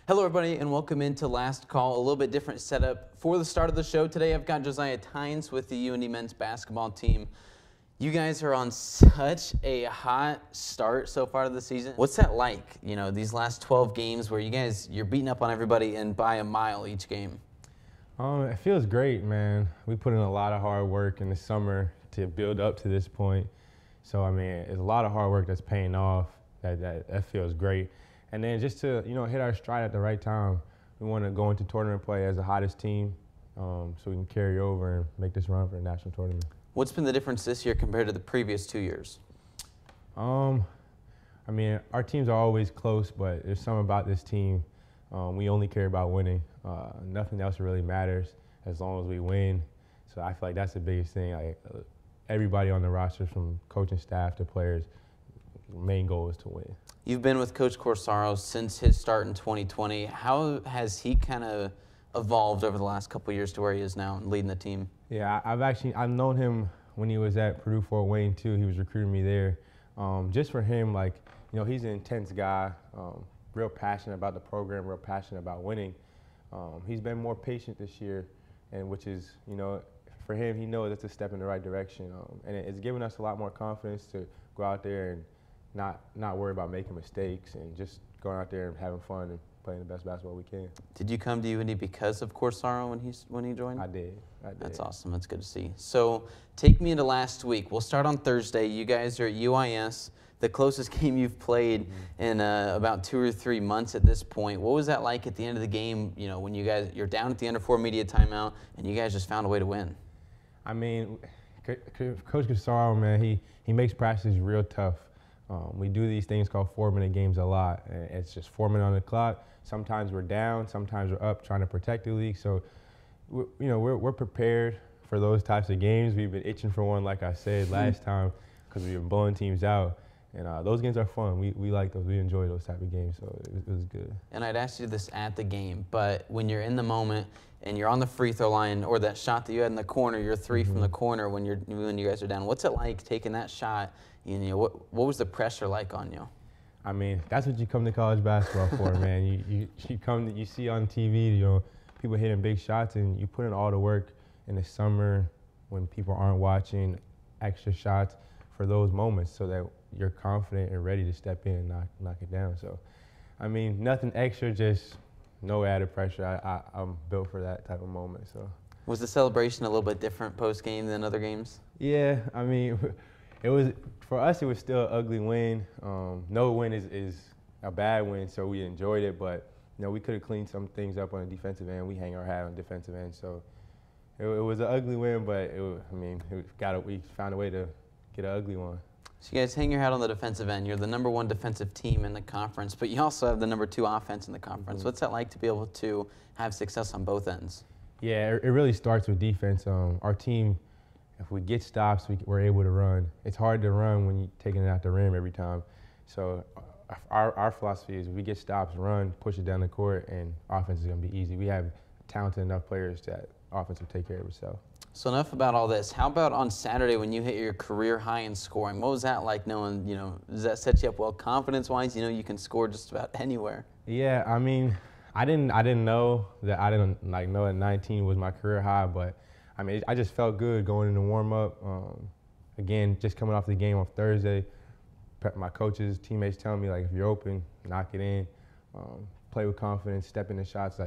Hello, everybody, and welcome into Last Call. A little bit different setup for the start of the show today. I've got Josiah Tynes with the UINDY men's basketball team. You guys are on such a hot start so far to the season. What's that like? You know, these last 12 games where you're beating up on everybody and by a mile each game. It feels great, man. We put in a lot of hard work in the summer to build up to this point. So, I mean, it's a lot of hard work that's paying off. That feels great. And then just to, hit our stride at the right time. We want to go into tournament play as the hottest team so we can carry over and make this run for the national tournament. What's been the difference this year compared to the previous 2 years? I mean, our teams are always close, but there's something about this team. We only care about winning. Nothing else really matters as long as we win. So I feel like that's the biggest thing. Everybody on the roster, from coaching staff to players, the main goal is to win. You've been with Coach Corsaro since his start in 2020. How has he kind of evolved over the last couple of years to where he is now and leading the team? Yeah, I've known him when he was at Purdue Fort Wayne too. He was recruiting me there. Just for him, he's an intense guy, real passionate about the program, real passionate about winning. He's been more patient this year, and which is, for him, he knows it's a step in the right direction. And it's given us a lot more confidence to go out there and not worry about making mistakes and just going out there and having fun and playing the best basketball we can. Did you come to UINDY because of Corsaro when he joined? I did. That's awesome. That's good to see. So take me into last week. We'll start on Thursday. You guys are at UIS, the closest game you've played in about 2 or 3 months at this point. What was that like at the end of the game, when you're down at the under 4 media timeout and you guys just found a way to win? I mean, Coach Josiah, man, he makes practices real tough. We do these things called 4-minute games a lot. And it's just 4 minutes on the clock. Sometimes we're down, sometimes we're up, trying to protect the league. So, we're prepared for those types of games. We've been itching for one, like I said last time, because we were blowing teams out. And those games are fun. We like those. We enjoy those type of games, so it was good. And I'd asked you this at the game, but when you're in the moment and you're on the free throw line, or that shot that you had in the corner, your three from the corner when you guys are down, what's it like taking that shot? What was the pressure like on you? I mean, that's what you come to college basketball for, man. You see on TV, people hitting big shots, and you put in all the work in the summer when people aren't watching, extra shots for those moments so that you're confident and ready to step in and knock it down. So, I mean, nothing extra, just no added pressure. I'm built for that type of moment. So, was the celebration a little bit different post-game than other games? Yeah, I mean, for us, it was still an ugly win. No win is a bad win, so we enjoyed it. But, we could have cleaned some things up on the defensive end. We hang our hat on the defensive end. So, it was an ugly win, but, we found a way to get an ugly one. So you guys hang your hat on the defensive end. You're the #1 defensive team in the conference, but you also have the #2 offense in the conference. What's that like to be able to have success on both ends? Yeah, it really starts with defense. Our team, if we get stops, we're able to run. It's hard to run when you're taking it out the rim every time. So our philosophy is if we get stops, run, push it down the court, and offense is going to be easy. We have talented enough players that offense will take care of itself. So enough about all this. How about on Saturday when you hit your career high in scoring? What was that like knowing, does that set you up well confidence-wise? You can score just about anywhere. Yeah, I mean, I didn't know that. I didn't know that 19 was my career high, but I mean, I just felt good going into warm-up. Again, just coming off the game on Thursday, my coaches, teammates telling me, if you're open, knock it in, play with confidence, step in the shots,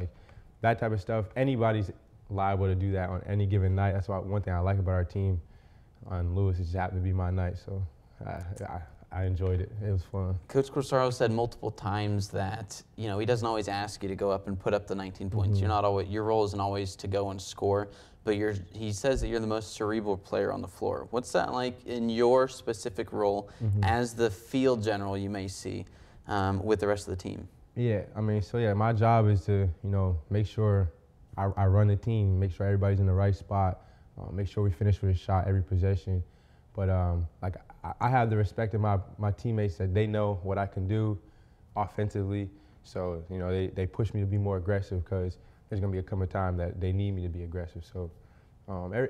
that type of stuff. Anybody's liable to do that on any given night. That's one thing I like about our team on Lewis. It just happened to be my night, so I enjoyed it. It was fun. Coach Corsaro said multiple times that he doesn't always ask you to go up and put up the 19 points. Your role isn't always to go and score, but he says that you're the most cerebral player on the floor. What's that like in your specific role as the field general you may see with the rest of the team? Yeah, I mean, my job is to make sure I run the team, make sure everybody's in the right spot, make sure we finish with a shot every possession. But I have the respect of my teammates that they know what I can do offensively. So they push me to be more aggressive because there's gonna be a come a time that they need me to be aggressive. So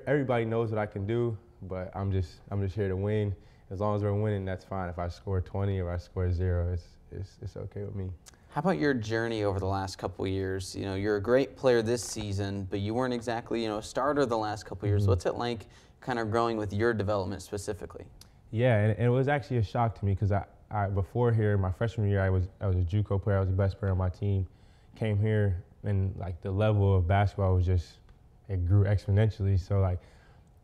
everybody knows what I can do, but I'm just here to win. As long as we're winning, that's fine. If I score 20 or I score 0, it's okay with me. How about your journey over the last couple of years? You know, you're a great player this season, but you weren't exactly, a starter the last couple of years. What's it like kind of growing with your development specifically? Yeah, and it was actually a shock to me because I before here, my freshman year, I was a JUCO player. I was the best player on my team. Came here, and like the level of basketball was just, it grew exponentially. So like,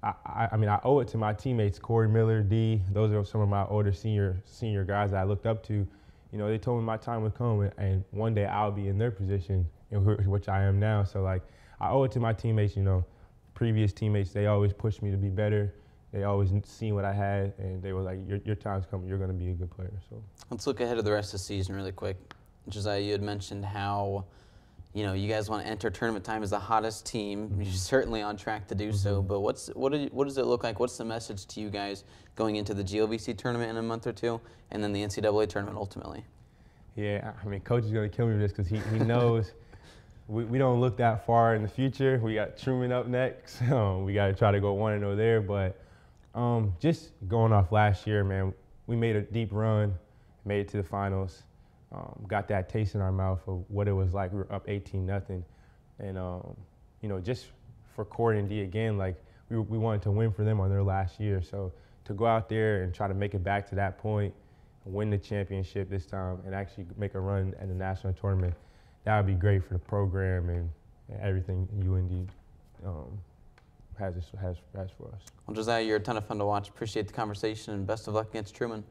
I mean, I owe it to my teammates, Corey Miller, D. Those are some of my older senior guys that I looked up to. You know, they told me my time would come, and one day I'll be in their position, in which I am now. So like, I owe it to my teammates. You know, previous teammates, they always pushed me to be better. They always seen what I had, and they were like, your time's coming. You're going to be a good player. So let's look ahead to the rest of the season really quick. Josiah, you had mentioned how, you guys want to enter tournament time as the hottest team. You're certainly on track to do so. But what does it look like? What's the message to you guys going into the GLVC tournament in a month or two, and then the NCAA tournament ultimately? Yeah, I mean, Coach is going to kill me with this because he knows we don't look that far in the future. We got Truman up next. We got to try to go 1-0 there. But just going off last year, man, we made a deep run, made it to the finals. Got that taste in our mouth of what it was like. We were up 18-0, and just for Corey and D again, like we wanted to win for them on their last year. So to go out there and try to make it back to that point, win the championship this time, and actually make a run at the national tournament, that would be great for the program and everything UINDY has for us. Well, Josiah, you're a ton of fun to watch. Appreciate the conversation, and best of luck against Truman.